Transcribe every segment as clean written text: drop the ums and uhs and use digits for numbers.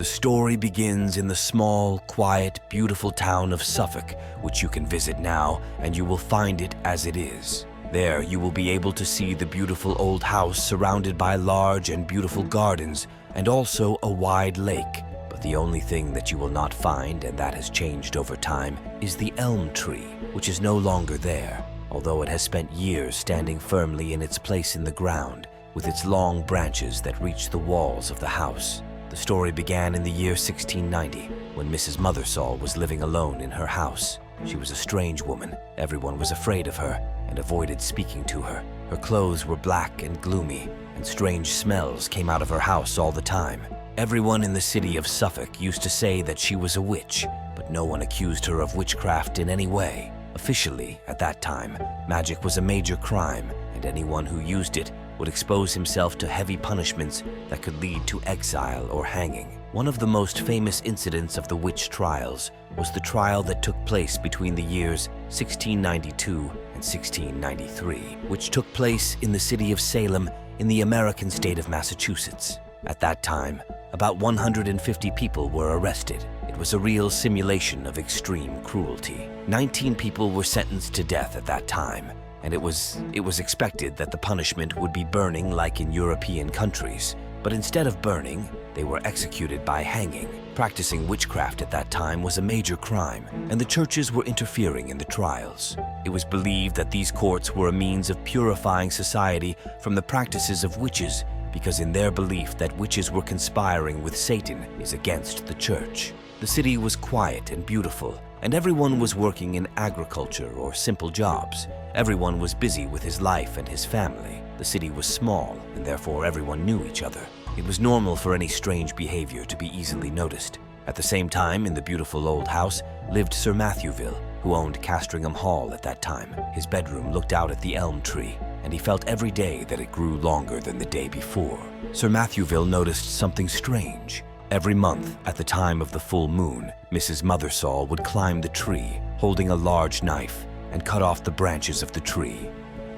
The story begins in the small, quiet, beautiful town of Suffolk, which you can visit now, and you will find it as it is. There, you will be able to see the beautiful old house surrounded by large and beautiful gardens, and also a wide lake. But the only thing that you will not find, and that has changed over time, is the elm tree, which is no longer there, although it has spent years standing firmly in its place in the ground, with its long branches that reach the walls of the house. The story began in the year 1690, when Mrs. Mothersall was living alone in her house. She was a strange woman. Everyone was afraid of her and avoided speaking to her. Her clothes were black and gloomy, and strange smells came out of her house all the time. Everyone in the city of Suffolk used to say that she was a witch, but no one accused her of witchcraft in any way. Officially, at that time, magic was a major crime, and anyone who used it would expose himself to heavy punishments that could lead to exile or hanging. One of the most famous incidents of the witch trials was the trial that took place between the years 1692 and 1693, which took place in the city of Salem in the American state of Massachusetts. At that time, about 150 people were arrested. It was a real simulation of extreme cruelty. 19 people were sentenced to death at that time, and it was expected that the punishment would be burning like in European countries. But instead of burning, they were executed by hanging. Practicing witchcraft at that time was a major crime, and the churches were interfering in the trials. It was believed that these courts were a means of purifying society from the practices of witches, because in their belief that witches were conspiring with Satan is against the church. The city was quiet and beautiful, and everyone was working in agriculture or simple jobs. Everyone was busy with his life and his family. The city was small, and therefore everyone knew each other. It was normal for any strange behavior to be easily noticed. At the same time, in the beautiful old house, lived Sir Matthewville, who owned Castringham Hall at that time. His bedroom looked out at the elm tree, and he felt every day that it grew longer than the day before. Sir Matthewville noticed something strange. Every month, at the time of the full moon, Mrs. Mothersall would climb the tree, holding a large knife, and cut off the branches of the tree.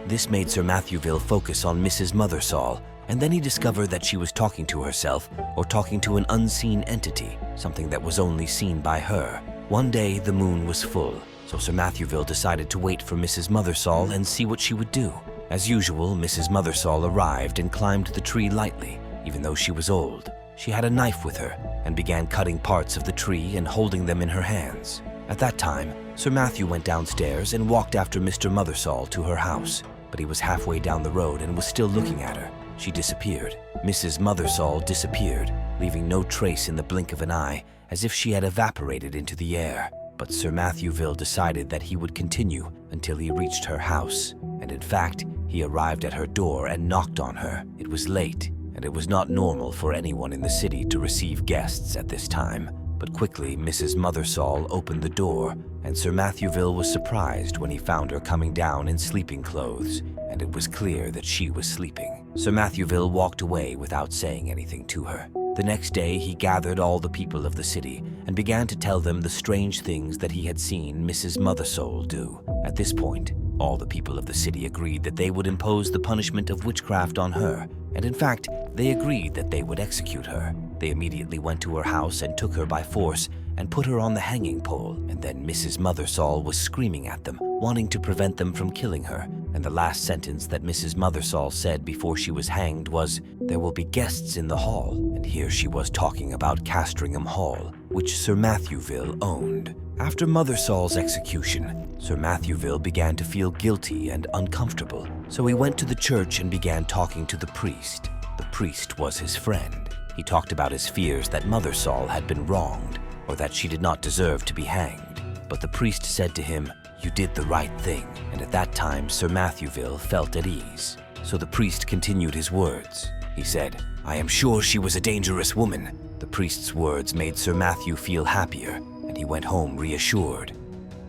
This made Sir Matthewville focus on Mrs. Mothersall, and then he discovered that she was talking to herself or talking to an unseen entity, something that was only seen by her. One day, the moon was full, so Sir Matthewville decided to wait for Mrs. Mothersall and see what she would do. As usual, Mrs. Mothersall arrived and climbed the tree lightly, even though she was old. She had a knife with her and began cutting parts of the tree and holding them in her hands. At that time, Sir Matthew went downstairs and walked after Mr. Mothersall to her house, but he was halfway down the road and was still looking at her. She disappeared. Mrs. Mothersall disappeared, leaving no trace in the blink of an eye, as if she had evaporated into the air. But Sir Matthewville decided that he would continue until he reached her house, and in fact, he arrived at her door and knocked on her. It was late, and it was not normal for anyone in the city to receive guests at this time. But quickly, Mrs. Mothersall opened the door, and Sir Matthewville was surprised when he found her coming down in sleeping clothes, and it was clear that she was sleeping. Sir Matthewville walked away without saying anything to her. The next day, he gathered all the people of the city and began to tell them the strange things that he had seen Mrs. Mothersall do. At this point, all the people of the city agreed that they would impose the punishment of witchcraft on her, and in fact, they agreed that they would execute her. They immediately went to her house and took her by force and put her on the hanging pole, and then Mrs. Mothersall was screaming at them, wanting to prevent them from killing her, and the last sentence that Mrs. Mothersall said before she was hanged was, "There will be guests in the hall," and here she was talking about Castringham Hall, which Sir Matthewville owned. After Mothersall's execution, Sir Matthewville began to feel guilty and uncomfortable, so he went to the church and began talking to the priest. The priest was his friend. He talked about his fears that Mothersall had been wronged, or that she did not deserve to be hanged. But the priest said to him, "You did the right thing," and at that time Sir Matthewville felt at ease. So the priest continued his words. He said, "I am sure she was a dangerous woman." The priest's words made Sir Matthew feel happier, and he went home reassured.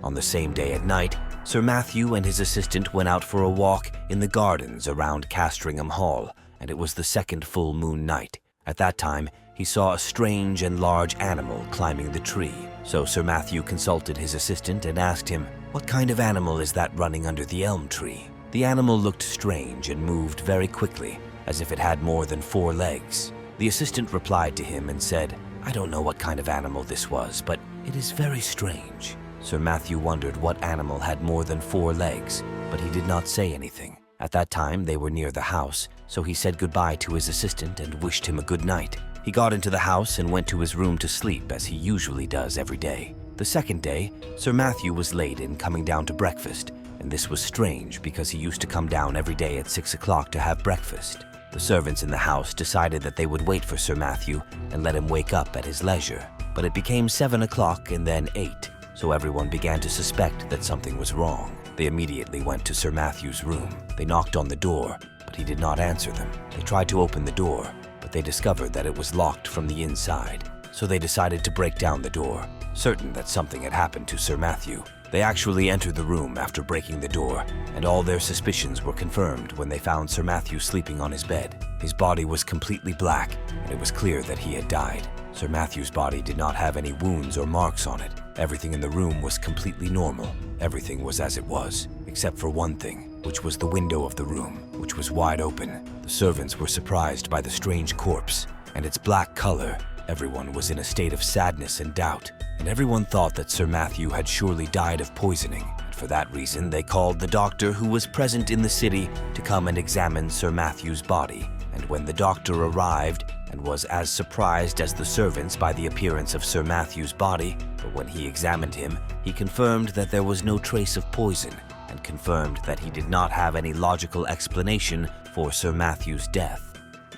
On the same day at night, Sir Matthew and his assistant went out for a walk in the gardens around Castringham Hall, and it was the second full moon night. At that time, he saw a strange and large animal climbing the tree. So Sir Matthew consulted his assistant and asked him, "What kind of animal is that running under the elm tree?" The animal looked strange and moved very quickly, as if it had more than 4 legs. The assistant replied to him and said, I don't know what kind of animal this was, but it is very strange." Sir Matthew wondered what animal had more than 4 legs, but he did not say anything. At that time, they were near the house, so he said goodbye to his assistant and wished him a good night. He got into the house and went to his room to sleep, as he usually does every day. The second day, Sir Matthew was late in coming down to breakfast, and this was strange because he used to come down every day at 6 o'clock to have breakfast. The servants in the house decided that they would wait for Sir Matthew and let him wake up at his leisure. But it became 7 o'clock and then 8, so everyone began to suspect that something was wrong. They immediately went to Sir Matthew's room. They knocked on the door, but he did not answer them. They tried to open the door, but they discovered that it was locked from the inside. So they decided to break down the door, certain that something had happened to Sir Matthew. They actually entered the room after breaking the door, and all their suspicions were confirmed when they found Sir Matthew sleeping on his bed. His body was completely black, and it was clear that he had died. Sir Matthew's body did not have any wounds or marks on it. Everything in the room was completely normal. Everything was as it was, except for one thing, which was the window of the room, which was wide open. The servants were surprised by the strange corpse and its black color. Everyone was in a state of sadness and doubt, and everyone thought that Sir Matthew had surely died of poisoning. And for that reason, they called the doctor who was present in the city to come and examine Sir Matthew's body. And when the doctor arrived and was as surprised as the servants by the appearance of Sir Matthew's body, but when he examined him, he confirmed that there was no trace of poison and confirmed that he did not have any logical explanation for Sir Matthew's death.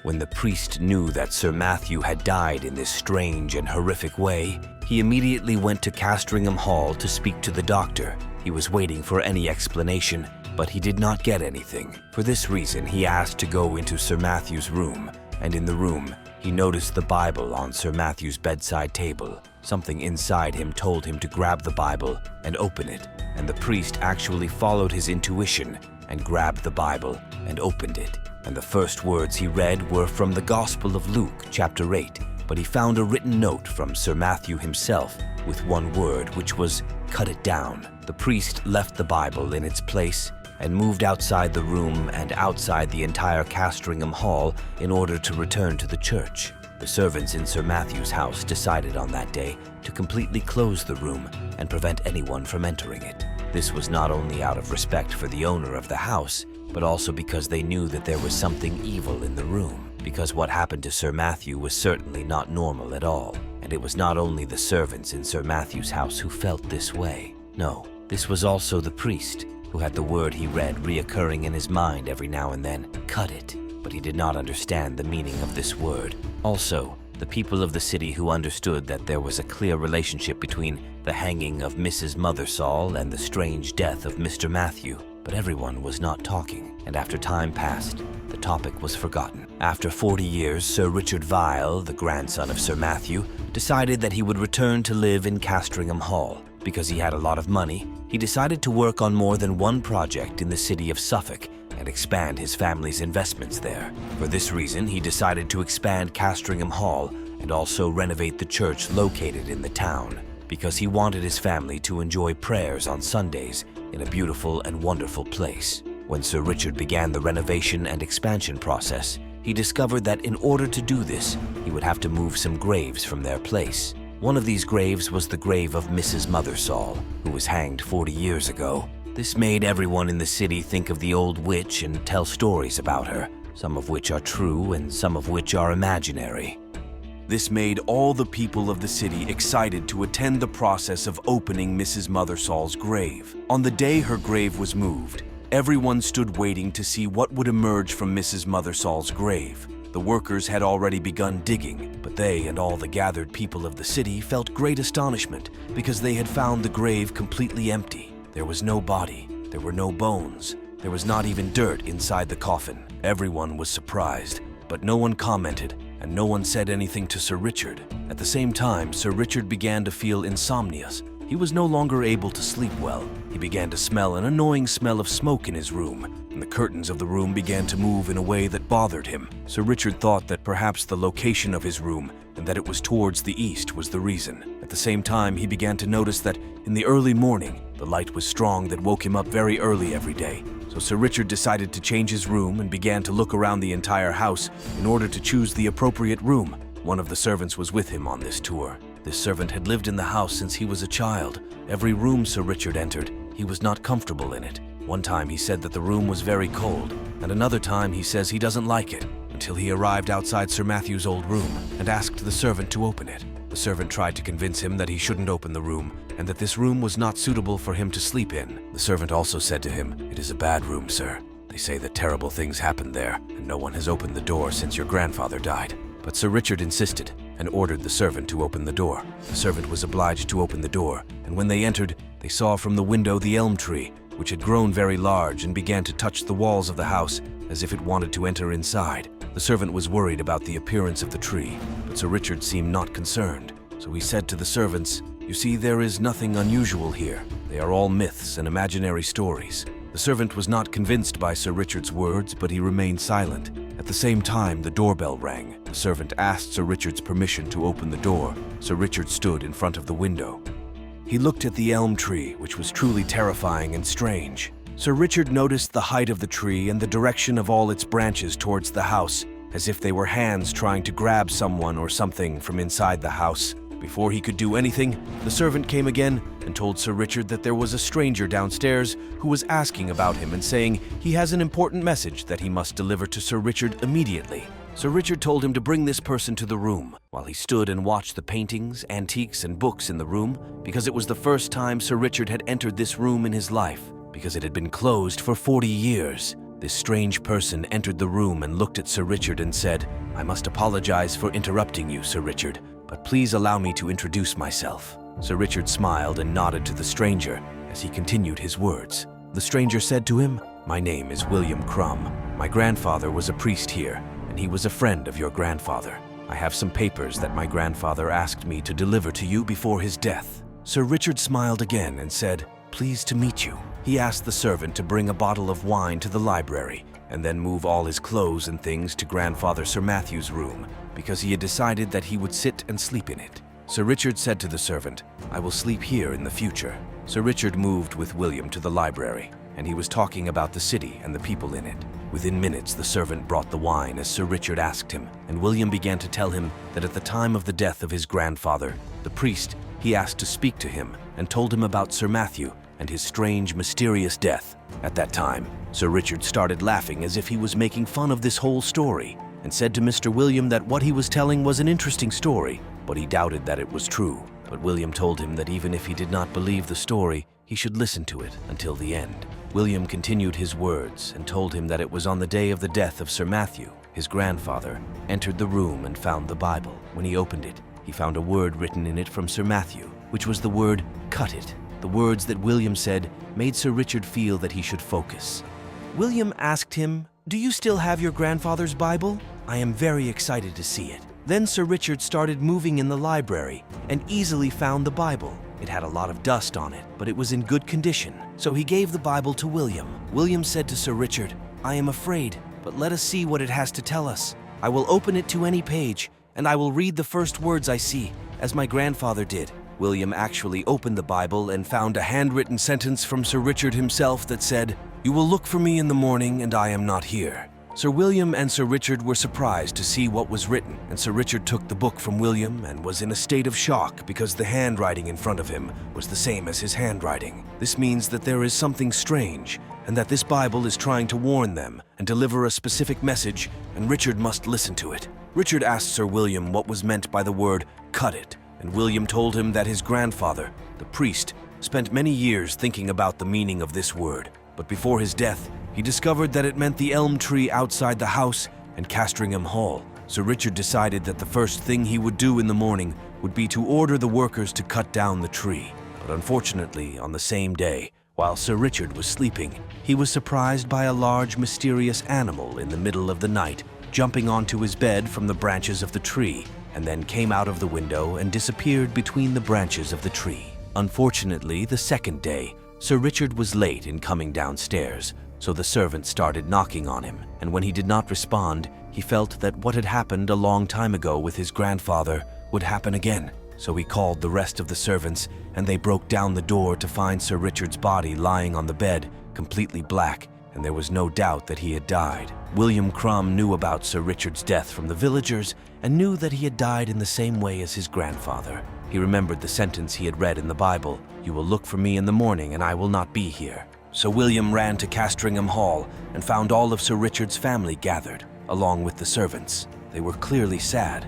When the priest knew that Sir Matthew had died in this strange and horrific way, he immediately went to Castringham Hall to speak to the doctor. He was waiting for any explanation, but he did not get anything. For this reason, he asked to go into Sir Matthew's room, and in the room, he noticed the Bible on Sir Matthew's bedside table. Something inside him told him to grab the Bible and open it, and the priest actually followed his intuition and grabbed the Bible and opened it. And the first words he read were from the Gospel of Luke, chapter 8, but he found a written note from Sir Matthew himself with one word, which was, "Cut it down." The priest left the Bible in its place and moved outside the room and outside the entire Castringham Hall in order to return to the church. The servants in Sir Matthew's house decided on that day to completely close the room and prevent anyone from entering it. This was not only out of respect for the owner of the house, but also because they knew that there was something evil in the room, because what happened to Sir Matthew was certainly not normal at all. And it was not only the servants in Sir Matthew's house who felt this way. No, this was also the priest, who had the word he read reoccurring in his mind every now and then, "Cut it," but he did not understand the meaning of this word. Also, the people of the city who understood that there was a clear relationship between the hanging of Mrs. Mother Saul and the strange death of Mr. Matthew. But everyone was not talking, and after time passed, the topic was forgotten. After 40 years, Sir Richard Vile, the grandson of Sir Matthew, decided that he would return to live in Castringham Hall. Because he had a lot of money, he decided to work on more than one project in the city of Suffolk and expand his family's investments there. For this reason, he decided to expand Castringham Hall and also renovate the church located in the town, because he wanted his family to enjoy prayers on Sundays in a beautiful and wonderful place. When Sir Richard began the renovation and expansion process, he discovered that in order to do this, he would have to move some graves from their place. One of these graves was the grave of Mrs. Mother Saul, who was hanged 40 years ago. This made everyone in the city think of the old witch and tell stories about her, some of which are true and some of which are imaginary. This made all the people of the city excited to attend the process of opening Mrs. Mother Saul's grave. On the day her grave was moved, everyone stood waiting to see what would emerge from Mrs. Mother Saul's grave. The workers had already begun digging, but they and all the gathered people of the city felt great astonishment because they had found the grave completely empty. There was no body, there were no bones, there was not even dirt inside the coffin. Everyone was surprised, but no one commented, and no one said anything to Sir Richard. At the same time, Sir Richard began to feel insomnia. He was no longer able to sleep well. He began to smell an annoying smell of smoke in his room, and the curtains of the room began to move in a way that bothered him. Sir Richard thought that perhaps the location of his room and that it was towards the east was the reason. At the same time, he began to notice that in the early morning, the light was strong that woke him up very early every day. So Sir Richard decided to change his room and began to look around the entire house in order to choose the appropriate room. One of the servants was with him on this tour. This servant had lived in the house since he was a child. Every room Sir Richard entered, he was not comfortable in it. One time he said that the room was very cold, and another time he says he doesn't like it, until he arrived outside Sir Matthew's old room and asked the servant to open it. The servant tried to convince him that he shouldn't open the room and that this room was not suitable for him to sleep in. The servant also said to him, "It is a bad room, sir. They say that terrible things happened there, and no one has opened the door since your grandfather died." But Sir Richard insisted and ordered the servant to open the door. The servant was obliged to open the door, and when they entered, they saw from the window the elm tree, which had grown very large and began to touch the walls of the house as if it wanted to enter inside. The servant was worried about the appearance of the tree, but Sir Richard seemed not concerned. So he said to the servants, "You see, there is nothing unusual here. They are all myths and imaginary stories." The servant was not convinced by Sir Richard's words, but he remained silent. At the same time, the doorbell rang. The servant asked Sir Richard's permission to open the door. Sir Richard stood in front of the window. He looked at the elm tree, which was truly terrifying and strange. Sir Richard noticed the height of the tree and the direction of all its branches towards the house, as if they were hands trying to grab someone or something from inside the house. Before he could do anything, the servant came again and told Sir Richard that there was a stranger downstairs who was asking about him and saying he has an important message that he must deliver to Sir Richard immediately. Sir Richard told him to bring this person to the room, while he stood and watched the paintings, antiques, and books in the room, because it was the first time Sir Richard had entered this room in his life, because it had been closed for 40 years. This strange person entered the room and looked at Sir Richard and said, "I must apologize for interrupting you, Sir Richard, but please allow me to introduce myself." Sir Richard smiled and nodded to the stranger as he continued his words. The stranger said to him, "My name is William Crumb. My grandfather was a priest here, and he was a friend of your grandfather. I have some papers that my grandfather asked me to deliver to you before his death." Sir Richard smiled again and said, "Pleased to meet you." He asked the servant to bring a bottle of wine to the library and then move all his clothes and things to Grandfather Sir Matthew's room, because he had decided that he would sit and sleep in it. Sir Richard said to the servant, "I will sleep here in the future." Sir Richard moved with William to the library, and he was talking about the city and the people in it. Within minutes, the servant brought the wine as Sir Richard asked him, and William began to tell him that at the time of the death of his grandfather, the priest, he asked to speak to him and told him about Sir Matthew and his strange, mysterious death. At that time, Sir Richard started laughing as if he was making fun of this whole story, and said to Mr. William that what he was telling was an interesting story, but he doubted that it was true. But William told him that even if he did not believe the story, he should listen to it until the end. William continued his words and told him that it was on the day of the death of Sir Matthew, his grandfather, entered the room and found the Bible. When he opened it, he found a word written in it from Sir Matthew, which was the word, "Cut it." The words that William said made Sir Richard feel that he should focus. William asked him, "Do you still have your grandfather's Bible? I am very excited to see it." Then Sir Richard started moving in the library and easily found the Bible. It had a lot of dust on it, but it was in good condition, so he gave the Bible to William. William said to Sir Richard, "I am afraid, but let us see what it has to tell us. I will open it to any page, and I will read the first words I see, as my grandfather did." William actually opened the Bible and found a handwritten sentence from Sir Richard himself that said, "You will look for me in the morning, and I am not here." Sir William and Sir Richard were surprised to see what was written, and Sir Richard took the book from William and was in a state of shock because the handwriting in front of him was the same as his handwriting. This means that there is something strange, and that this Bible is trying to warn them and deliver a specific message, and Richard must listen to it. Richard asked Sir William what was meant by the word, "Cut it," and William told him that his grandfather, the priest, spent many years thinking about the meaning of this word, but before his death, he discovered that it meant the elm tree outside the house and Castringham Hall. Sir Richard decided that the first thing he would do in the morning would be to order the workers to cut down the tree. But unfortunately, on the same day, while Sir Richard was sleeping, he was surprised by a large, mysterious animal in the middle of the night, jumping onto his bed from the branches of the tree, and then came out of the window and disappeared between the branches of the tree. Unfortunately, the second day, Sir Richard was late in coming downstairs, so the servant started knocking on him, and when he did not respond, he felt that what had happened a long time ago with his grandfather would happen again. So he called the rest of the servants, and they broke down the door to find Sir Richard's body lying on the bed, completely black, and there was no doubt that he had died. William Crumb knew about Sir Richard's death from the villagers and knew that he had died in the same way as his grandfather. He remembered the sentence he had read in the Bible, "You will look for me in the morning and I will not be here." So William ran to Castringham Hall and found all of Sir Richard's family gathered, along with the servants. They were clearly sad.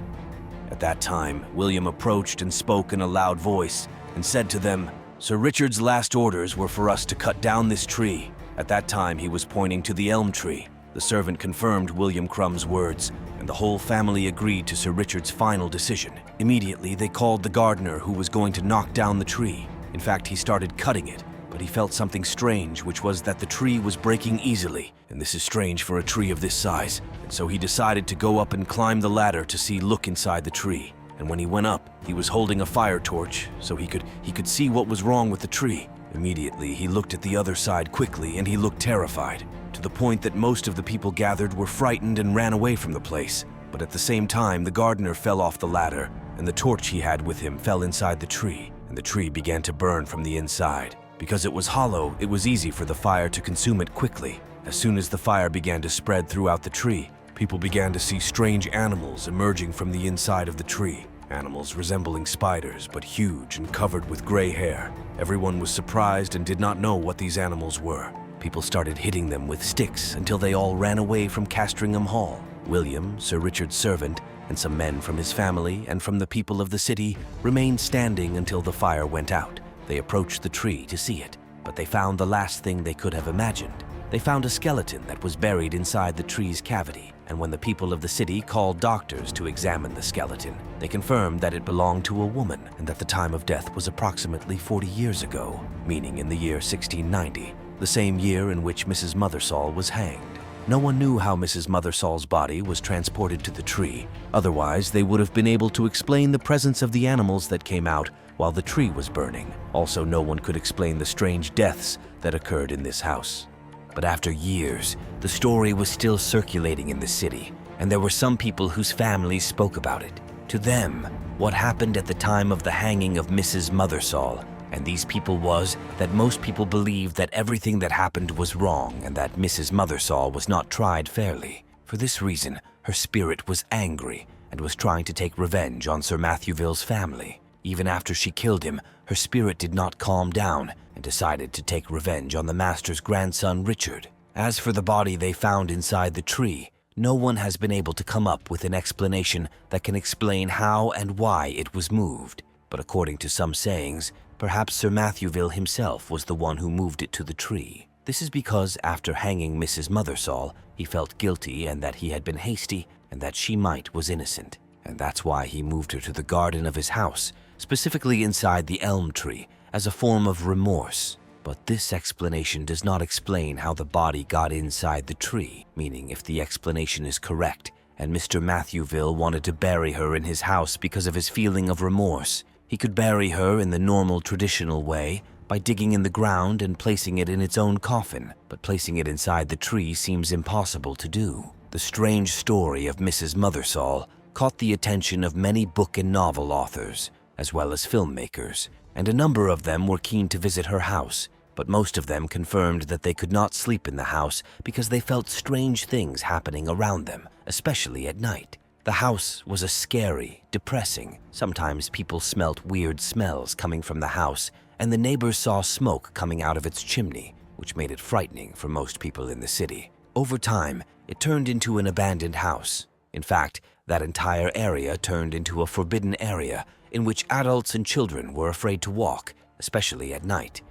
At that time, William approached and spoke in a loud voice and said to them, "Sir Richard's last orders were for us to cut down this tree." At that time, he was pointing to the elm tree. The servant confirmed William Crumb's words, and the whole family agreed to Sir Richard's final decision. Immediately, they called the gardener who was going to knock down the tree. In fact, he started cutting it, but he felt something strange, which was that the tree was breaking easily, and this is strange for a tree of this size. And so he decided to go up and climb the ladder to look inside the tree. And when he went up, he was holding a fire torch, so he could see what was wrong with the tree. Immediately, he looked at the other side quickly, and he looked terrified, to the point that most of the people gathered were frightened and ran away from the place. But at the same time, the gardener fell off the ladder, and the torch he had with him fell inside the tree, and the tree began to burn from the inside. Because it was hollow, it was easy for the fire to consume it quickly. As soon as the fire began to spread throughout the tree, people began to see strange animals emerging from the inside of the tree. Animals resembling spiders, but huge and covered with gray hair. Everyone was surprised and did not know what these animals were. People started hitting them with sticks until they all ran away from Castringham Hall. William, Sir Richard's servant, and some men from his family and from the people of the city remained standing until the fire went out. They approached the tree to see it, but they found the last thing they could have imagined. They found a skeleton that was buried inside the tree's cavity, and when the people of the city called doctors to examine the skeleton, they confirmed that it belonged to a woman and that the time of death was approximately 40 years ago, meaning in the year 1690, the same year in which Mrs. Mothersall was hanged. No one knew how Mrs. Mothersall's body was transported to the tree. Otherwise, they would have been able to explain the presence of the animals that came out while the tree was burning. Also, no one could explain the strange deaths that occurred in this house. But after years, the story was still circulating in the city, and there were some people whose families spoke about it. To them, what happened at the time of the hanging of Mrs. Mothersall and these people was that most people believed that everything that happened was wrong and that Mrs. Mothersall was not tried fairly. For this reason, her spirit was angry and was trying to take revenge on Sir Matthewville's family. Even after she killed him, her spirit did not calm down and decided to take revenge on the master's grandson, Richard. As for the body they found inside the tree, no one has been able to come up with an explanation that can explain how and why it was moved. But according to some sayings, perhaps Sir Matthewville himself was the one who moved it to the tree. This is because after hanging Mrs. Mothersall, he felt guilty and that he had been hasty and that she was innocent. And that's why he moved her to the garden of his house, specifically inside the elm tree, as a form of remorse. But this explanation does not explain how the body got inside the tree, meaning if the explanation is correct, and Mr. Matthewville wanted to bury her in his house because of his feeling of remorse, he could bury her in the normal traditional way by digging in the ground and placing it in its own coffin, but placing it inside the tree seems impossible to do. The strange story of Mrs. Mothersall caught the attention of many book and novel authors, as well as filmmakers, and a number of them were keen to visit her house, but most of them confirmed that they could not sleep in the house because they felt strange things happening around them, especially at night. The house was scary, depressing. Sometimes people smelt weird smells coming from the house, and the neighbors saw smoke coming out of its chimney, which made it frightening for most people in the city. Over time, it turned into an abandoned house. In fact, that entire area turned into a forbidden area in which adults and children were afraid to walk, especially at night.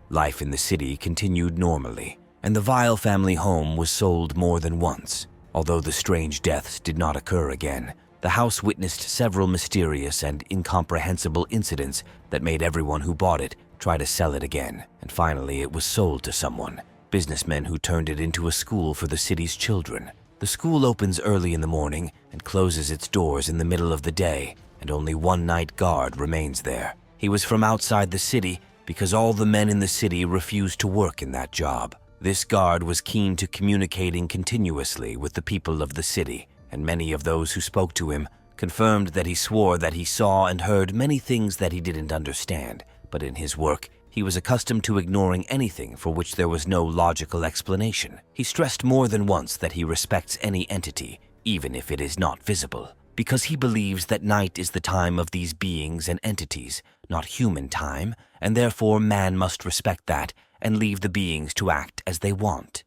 Life in the city continued normally, and the Vile family home was sold more than once. Although the strange deaths did not occur again, the house witnessed several mysterious and incomprehensible incidents that made everyone who bought it try to sell it again, and finally it was sold to someone, businessmen who turned it into a school for the city's children. The school opens early in the morning and closes its doors in the middle of the day, and only one night guard remains there. He was from outside the city because all the men in the city refused to work in that job. This guard was keen to communicating continuously with the people of the city, and many of those who spoke to him confirmed that he swore that he saw and heard many things that he didn't understand, but in his work, He was accustomed to ignoring anything for which there was no logical explanation. He stressed more than once that he respects any entity, even if it is not visible, because he believes that night is the time of these beings and entities, not human time, and therefore man must respect that and leave the beings to act as they want.